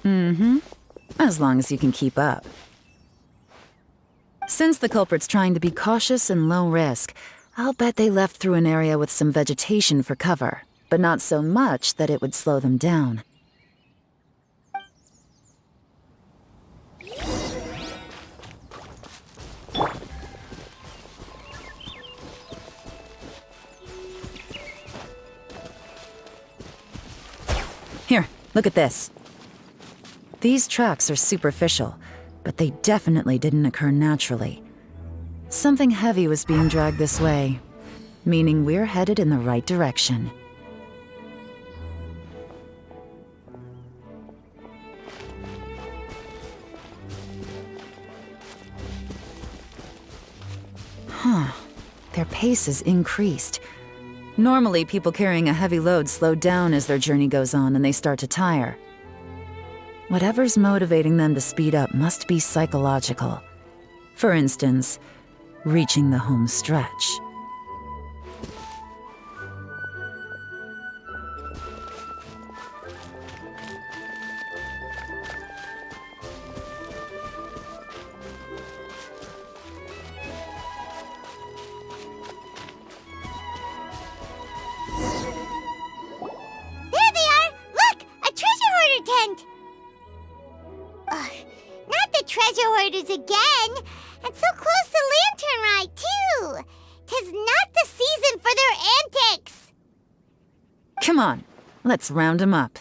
Mm-hmm. As long as you can keep up. Since the culprit's trying to be cautious and low risk, I'll bet they left through an area with some vegetation for cover, but not so much that it would slow them down. Here, look at this. These tracks are superficial, but they definitely didn't occur naturally. Something heavy was being dragged this way, meaning we're headed in the right direction. Huh. Their pace is increased. Normally, people carrying a heavy load slow down as their journey goes on and they start to tire. Whatever's motivating them to speed up must be psychological. For instance, reaching the home stretch. Again, and so close to Lantern Rite, too. 'Tis not the season for their antics. Come on, let's round 'em up.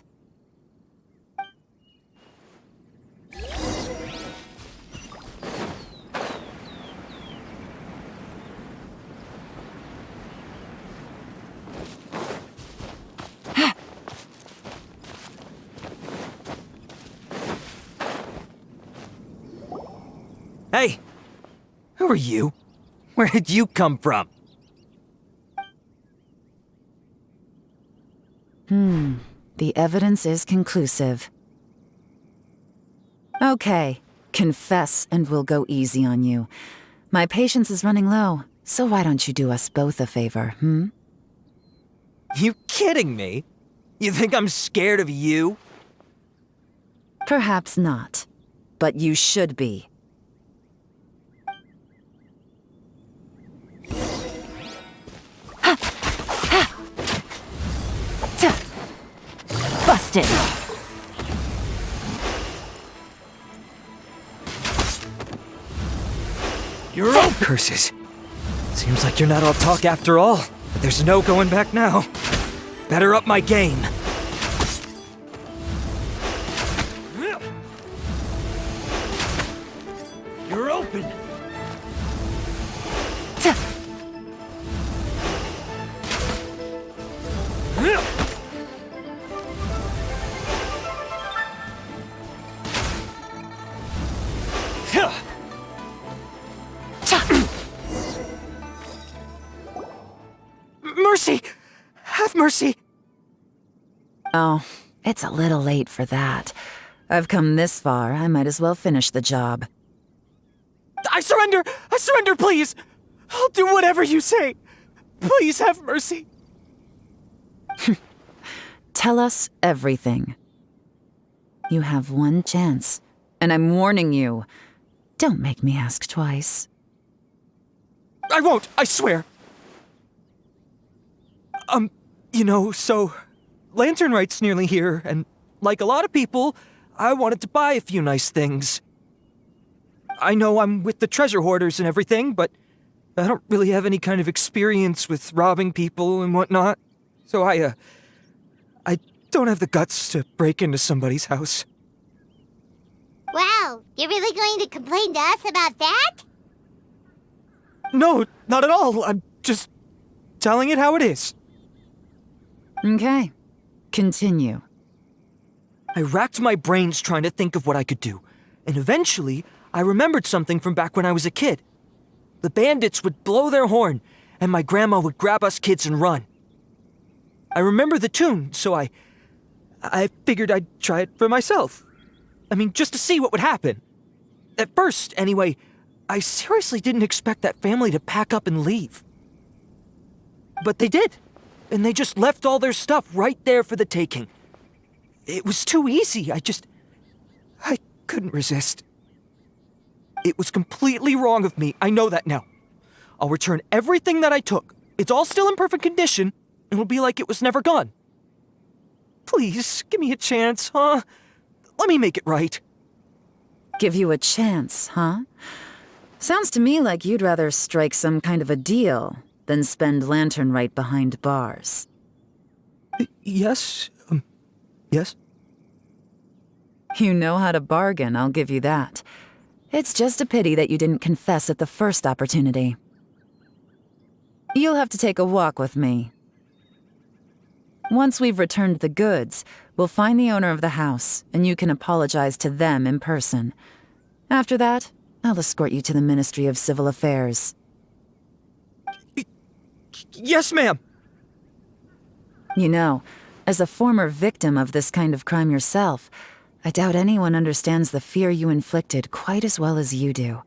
Hey! Who are you? Where did you come from? The evidence is conclusive. Okay, confess and we'll go easy on you. My patience is running low, so why don't you do us both a favor, You kidding me? You think I'm scared of you? Perhaps not, but you should be. Busted! You're all curses. Seems like you're not all talk after all. But there's no going back now. Better up my game. You're open. Mercy! Have mercy! Oh, it's a little late for that. I've come this far, I might as well finish the job. I surrender! I surrender, please! I'll do whatever you say! Please have mercy! Tell us everything. You have one chance, and I'm warning you. Don't make me ask twice. I won't, I swear! So, Lantern Rite's nearly here, and like a lot of people, I wanted to buy a few nice things. I know I'm with the treasure hoarders and everything, but I don't really have any kind of experience with robbing people and whatnot. So I don't have the guts to break into somebody's house. Wow, you're really going to complain to us about that? No, not at all. I'm just telling it how it is. Okay, continue. I racked my brains trying to think of what I could do, and eventually, I remembered something from back when I was a kid. The bandits would blow their horn, and my grandma would grab us kids and run. I remember the tune, so I figured I'd try it for myself. I mean, just to see what would happen. At first, anyway, I seriously didn't expect that family to pack up and leave. But they did, and they just left all their stuff right there for the taking. It was too easy. I couldn't resist. It was completely wrong of me. I know that now. I'll return everything that I took. It's all still in perfect condition. It'll be like it was never gone. Please, give me a chance, huh? Let me make it right. Give you a chance, huh? Sounds to me like you'd rather strike some kind of a deal than spend Lantern Rite behind bars. Yes? Yes? You know how to bargain, I'll give you that. It's just a pity that you didn't confess at the first opportunity. You'll have to take a walk with me. Once we've returned the goods, we'll find the owner of the house, and you can apologize to them in person. After that, I'll escort you to the Ministry of Civil Affairs. Yes, ma'am! You know, as a former victim of this kind of crime yourself, I doubt anyone understands the fear you inflicted quite as well as you do.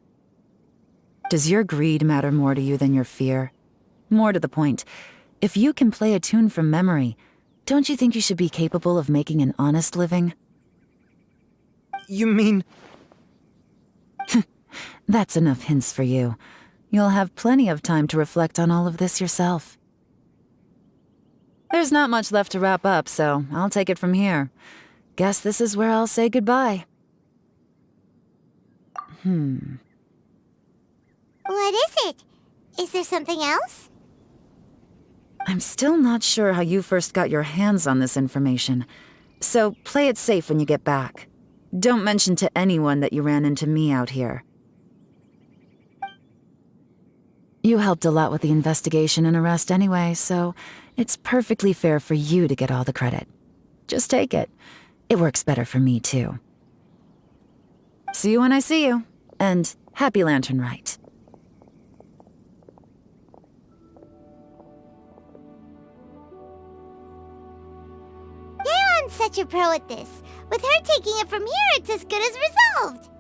Does your greed matter more to you than your fear? More to the point, if you can play a tune from memory, don't you think you should be capable of making an honest living? You mean... That's enough hints for you. You'll have plenty of time to reflect on all of this yourself. There's not much left to wrap up, so I'll take it from here. Guess this is where I'll say goodbye. What is it? Is there something else? I'm still not sure how you first got your hands on this information, so play it safe when you get back. Don't mention to anyone that you ran into me out here. You helped a lot with the investigation and arrest anyway, so it's perfectly fair for you to get all the credit. Just take it. It works better for me, too. See you when I see you, and happy Lantern Rite. Yeon's such a pro at this. With her taking it from here, it's as good as resolved.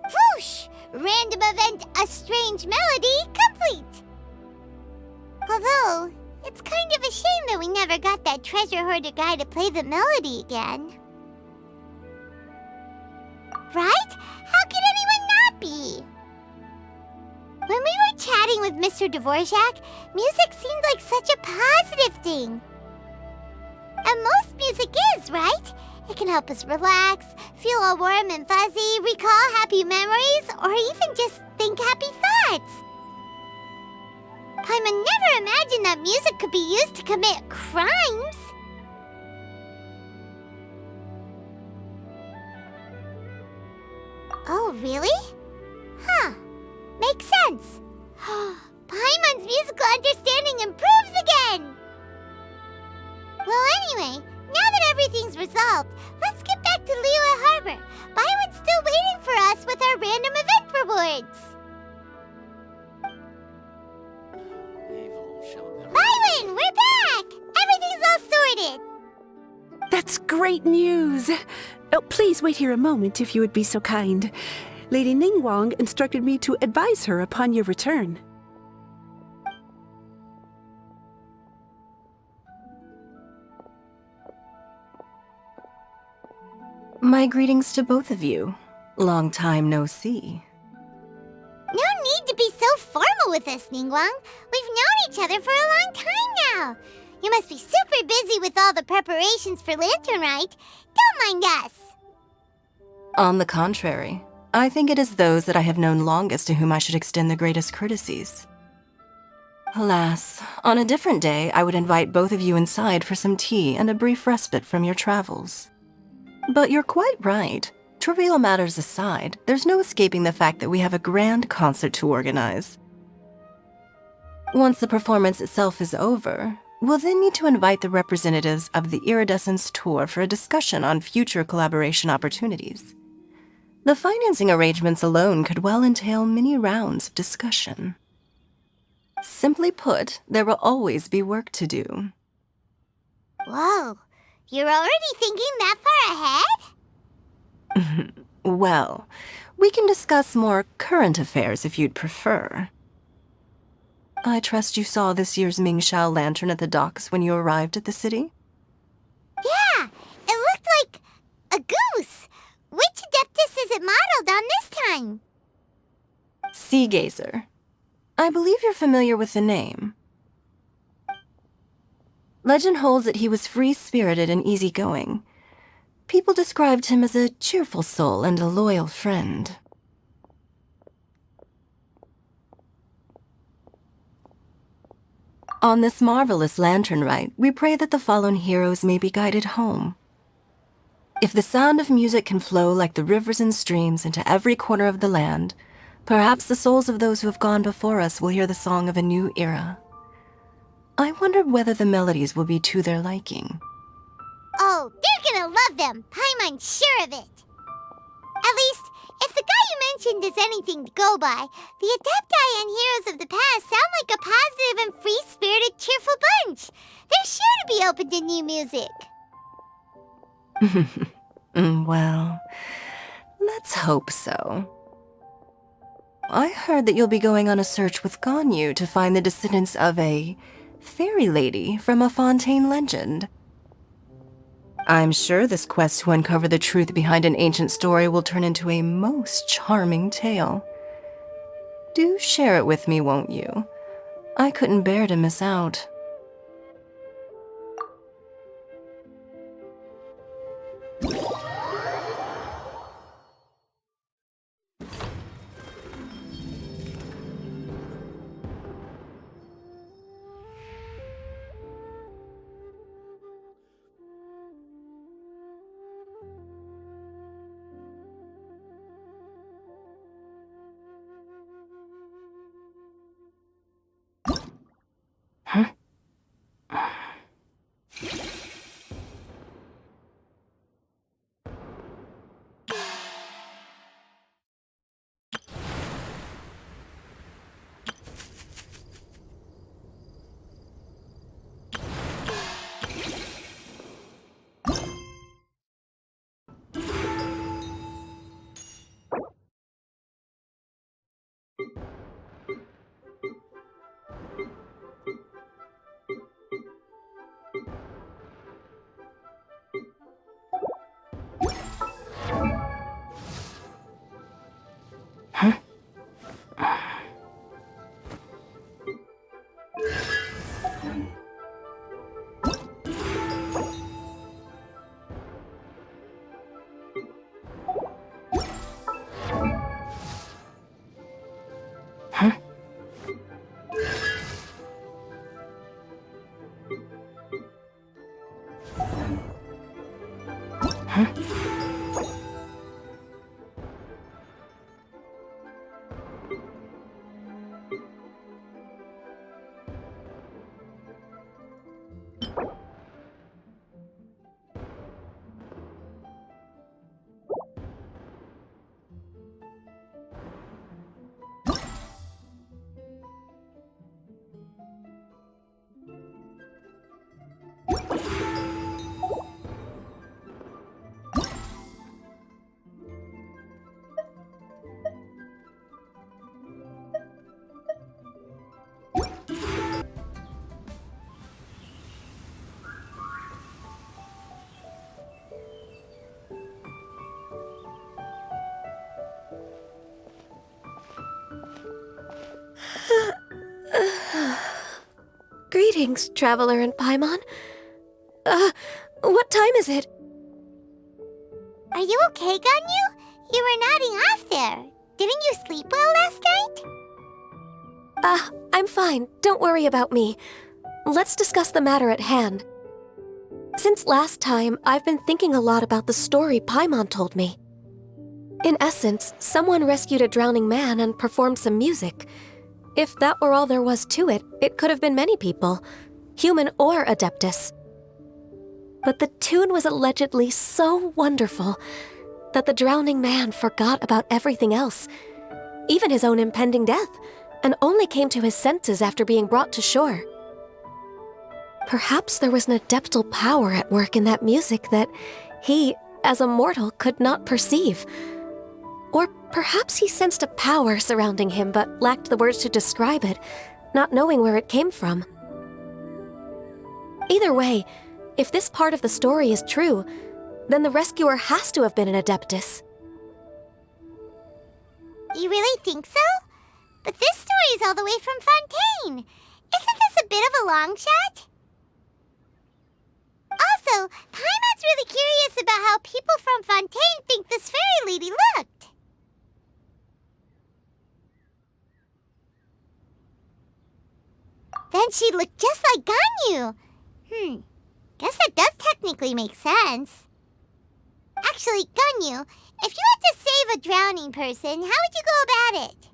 Whoosh! Random event, a strange melody, complete! Although, it's kind of a shame that we never got that treasure hoarder guy to play the melody again. Right? How could anyone not be? When we were chatting with Mr. Dvorak, music seemed like such a positive thing. And most music is, right? It can help us relax, feel all warm and fuzzy, recall happy memories, or even just think happy thoughts. Paimon never imagined that music could be used to commit crimes. Oh, really? Huh. Makes sense. Paimon's musical understanding improves again! Well, anyway, now that everything's resolved, let's get back to Liyue Harbor. Byron's still waiting for us with our random event rewards. Byron, we're back! Everything's all sorted. That's great news! Oh, please wait here a moment if you would be so kind. Lady Ningguang instructed me to advise her upon your return. My greetings to both of you. Long time no see. No need to be so formal with us, Ningguang. We've known each other for a long time now. You must be super busy with all the preparations for Lantern Rite. Don't mind us. On the contrary, I think it is those that I have known longest to whom I should extend the greatest courtesies. Alas, on a different day, I would invite both of you inside for some tea and a brief respite from your travels. But you're quite right. Trivial matters aside, there's no escaping the fact that we have a grand concert to organize. Once the performance itself is over, we'll then need to invite the representatives of the Iridescence Tour for a discussion on future collaboration opportunities. The financing arrangements alone could well entail many rounds of discussion. Simply put, there will always be work to do. Whoa, you're already thinking that far ahead? Well, we can discuss more current affairs if you'd prefer. I trust you saw this year's Mingxiao lantern at the docks when you arrived at the city? Yeah, it looked like a goose. Adeptus is it modeled on this time? Sea Gazer. I believe you're familiar with the name. Legend holds that he was free-spirited and easygoing. People described him as a cheerful soul and a loyal friend. On this marvelous lantern rite, we pray that the fallen heroes may be guided home. If the sound of music can flow like the rivers and streams into every corner of the land, perhaps the souls of those who have gone before us will hear the song of a new era. I wonder whether the melodies will be to their liking. Oh, they're gonna love them. Paimon's sure of it. At least, if the guy you mentioned is anything to go by, the Adepti and heroes of the past sound like a positive and free-spirited, cheerful bunch. They're sure to be open to new music. Well, let's hope so. I heard that you'll be going on a search with Ganyu to find the descendants of a fairy lady from a Fontaine legend. I'm sure this quest to uncover the truth behind an ancient story will turn into a most charming tale. Do share it with me, won't you? I couldn't bear to miss out. Greetings, Traveler and Paimon. What time is it? Are you okay, Ganyu? You were nodding off there. Didn't you sleep well last night? I'm fine. Don't worry about me. Let's discuss the matter at hand. Since last time, I've been thinking a lot about the story Paimon told me. In essence, someone rescued a drowning man and performed some music. If that were all there was to it, it could have been many people, human or Adeptus. But the tune was allegedly so wonderful that the drowning man forgot about everything else, even his own impending death, and only came to his senses after being brought to shore. Perhaps there was an adeptal power at work in that music that he, as a mortal, could not perceive. Or perhaps he sensed a power surrounding him but lacked the words to describe it, not knowing where it came from. Either way, if this part of the story is true, then the rescuer has to have been an Adeptus. You really think so? But this story is all the way from Fontaine. Isn't this a bit of a long shot? Also, Paimon's really curious about how people from Fontaine think this fairy lady looked. Then she looked just like Ganyu. Guess that does technically make sense. Actually, Ganyu, if you had to save a drowning person, how would you go about it?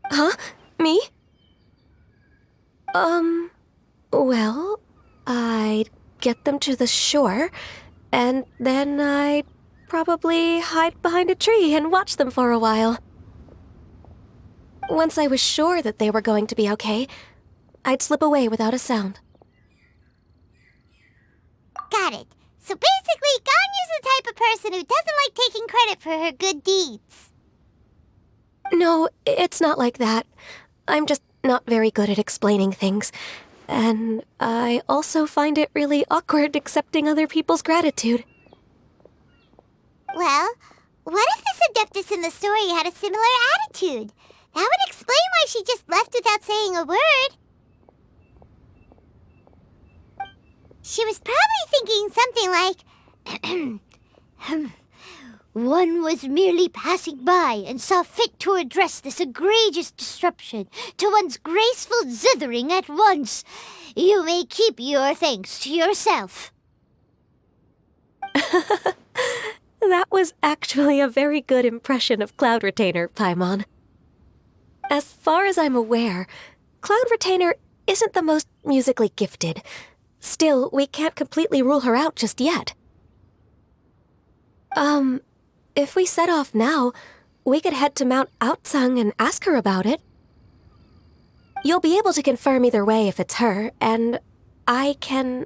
Huh? Me? Well, I'd get them to the shore, and then I'd probably hide behind a tree and watch them for a while. Once I was sure that they were going to be okay, I'd slip away without a sound. Got it. So basically, Ganyu's the type of person who doesn't like taking credit for her good deeds. No, it's not like that. I'm just not very good at explaining things. And I also find it really awkward accepting other people's gratitude. Well, what if this Adeptus in the story had a similar attitude? That would explain why she just left without saying a word. She was probably thinking something like, one was merely passing by and saw fit to address this egregious disruption to one's graceful zithering at once. You may keep your thanks to yourself. That was actually a very good impression of Cloud Retainer, Paimon. As far as I'm aware, Cloud Retainer isn't the most musically gifted. Still, we can't completely rule her out just yet. If we set off now, we could head to Mount Outsung and ask her about it. You'll be able to confirm either way if it's her, and I can,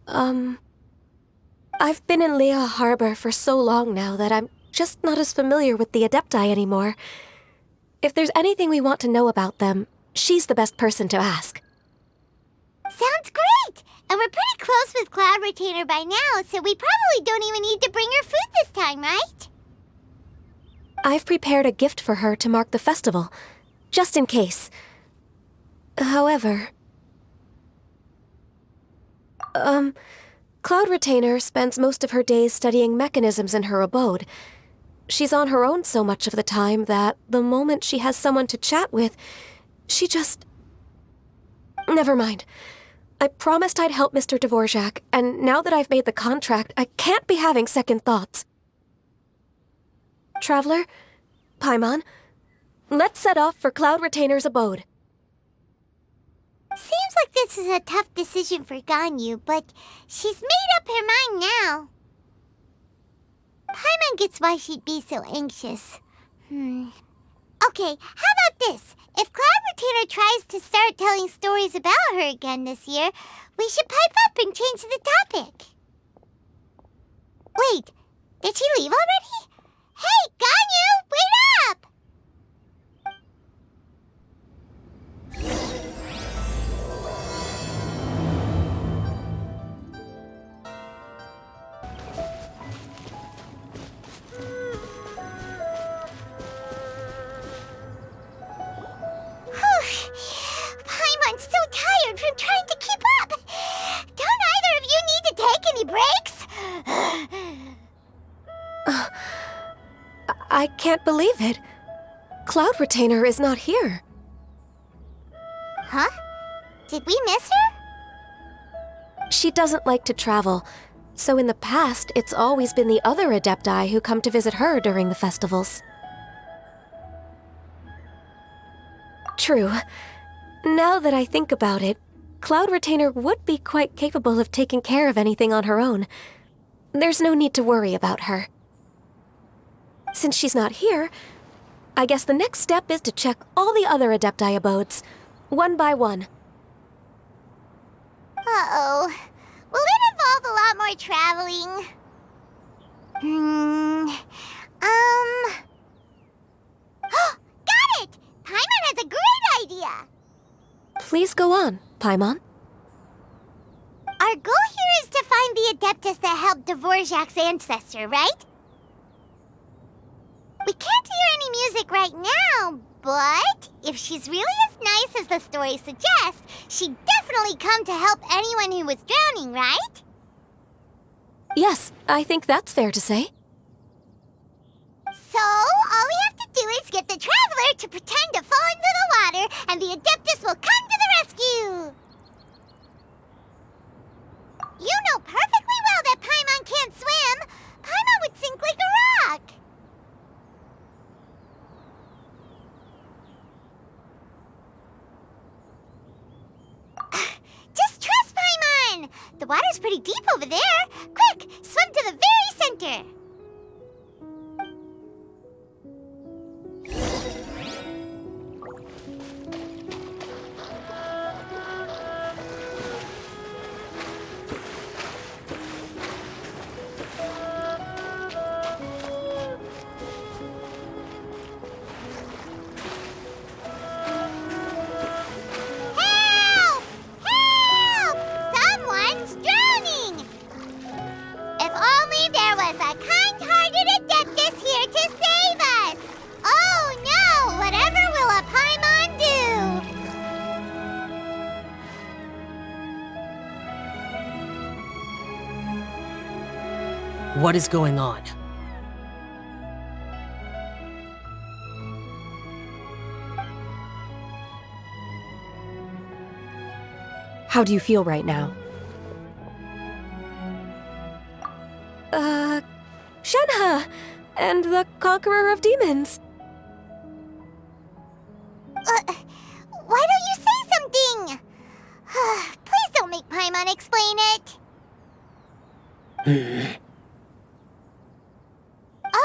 I've been in Lea Harbor for so long now that I'm just not as familiar with the Adepti anymore. If there's anything we want to know about them, she's the best person to ask. Sounds great! And we're pretty close with Cloud Retainer by now, so we probably don't even need to bring her food this time, right? I've prepared a gift for her to mark the festival, just in case. However... Cloud Retainer spends most of her days studying mechanisms in her abode. She's on her own so much of the time that the moment she has someone to chat with, she just... Never mind. I promised I'd help Mr. Dvorak, and now that I've made the contract, I can't be having second thoughts. Traveler, Paimon, let's set off for Cloud Retainer's abode. Seems like this is a tough decision for Ganyu, but she's made up her mind now. Paimon gets why she'd be so anxious. Okay, how about this? If Cloud Retainer tries to start telling stories about her again this year, we should pipe up and change the topic. Wait, did she leave already? Hey, Ganyu, wait up! Paimon's so tired from trying to keep up. Don't either of you need to take any breaks? I can't believe it. Cloud Retainer is not here. Huh? Did we miss her? She doesn't like to travel, so in the past, it's always been the other Adepti who come to visit her during the festivals. True. Now that I think about it, Cloud Retainer would be quite capable of taking care of anything on her own. There's no need to worry about her. Since she's not here, I guess the next step is to check all the other Adepti abodes, one by one. Uh-oh. Will it involve a lot more traveling? Got it! Paimon has a great idea! Please go on, Paimon. Our goal here is to find the Adeptus that helped Dvorak's ancestor, right? We can't hear any music right now, but if she's really as nice as the story suggests, she'd definitely come to help anyone who was drowning, right? Yes, I think that's fair to say. So, all we have to do is get the Traveler to pretend to fall into the water, and the Adeptus will come to the rescue! You know perfectly well that Paimon can't swim! Paimon would sink like a rock! Just trust Paimon! The water's pretty deep over there! Quick, swim to the very center! Help! Help! Someone's drowning! If only there was a kind-hearted Adeptus here to save us! Oh no! Whatever will a Paimon do? What is going on? How do you feel right now? Shenhe! And the Conqueror of Demons! Why don't you say something? Please don't make Paimon explain it.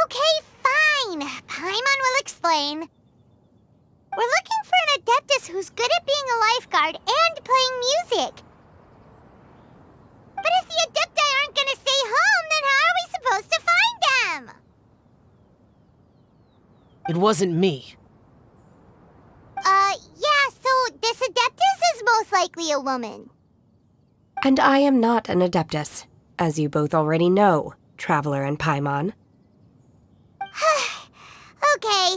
Okay, fine. Paimon will explain. We're looking for an Adeptus who's good at being a lifeguard and playing music. But if the Adepti aren't gonna stay home, then how are we supposed to find them? It wasn't me. Yeah, so this Adeptus is most likely a woman. And I am not an Adeptus, as you both already know, Traveler and Paimon. Okay,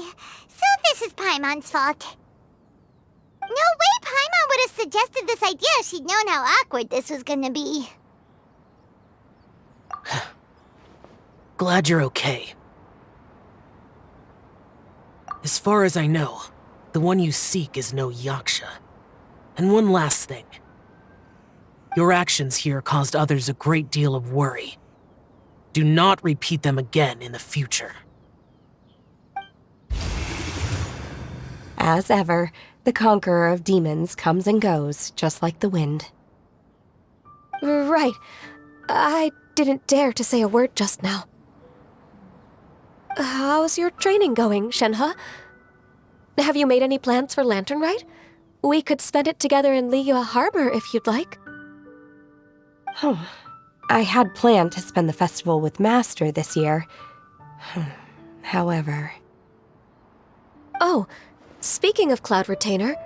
so this is Paimon's fault. No way Paimon would have suggested this idea if she'd known how awkward this was gonna be. Glad you're okay. As far as I know, the one you seek is no Yaksha. And one last thing. Your actions here caused others a great deal of worry. Do not repeat them again in the future. As ever, the Conqueror of Demons comes and goes, just like the wind. Right. I didn't dare to say a word just now. How's your training going, Shenhe? Have you made any plans for Lantern Rite? We could spend it together in Liyue Harbor if you'd like. I had planned to spend the festival with Master this year. However... Oh, speaking of Cloud Retainer,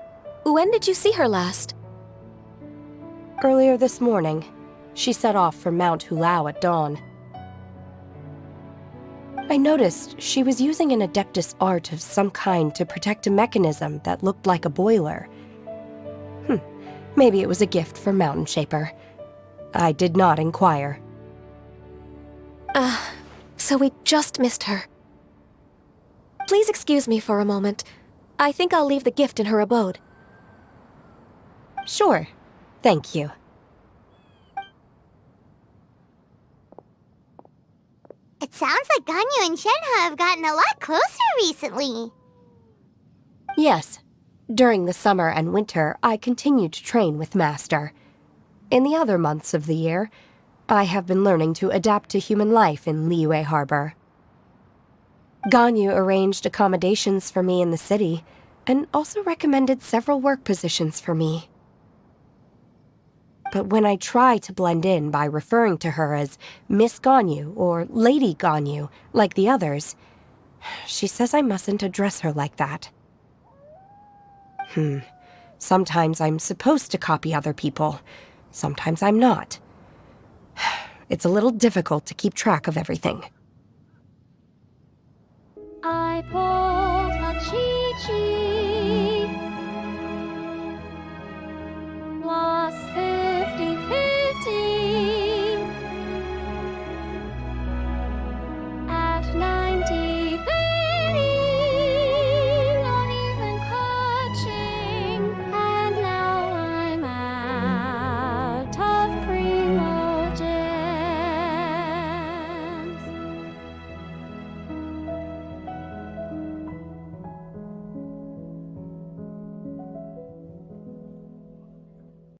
when did you see her last? Earlier this morning. She set off for Mount Hulao at dawn. I noticed she was using an Adeptus art of some kind to protect a mechanism that looked like a boiler. Maybe it was a gift for Mountain Shaper. I did not inquire. So we just missed her. Please excuse me for a moment. I think I'll leave the gift in her abode. Sure. Thank you. It sounds like Ganyu and Shenhe have gotten a lot closer recently. Yes. During the summer and winter, I continued to train with Master. In the other months of the year, I have been learning to adapt to human life in Liyue Harbor. Ganyu arranged accommodations for me in the city, and also recommended several work positions for me. But when I try to blend in by referring to her as Miss Ganyu or Lady Ganyu, like the others, she says I mustn't address her like that. Sometimes I'm supposed to copy other people. Sometimes I'm not. It's a little difficult to keep track of everything. I pulled a Chi-Chi. Lost 50-50. At night.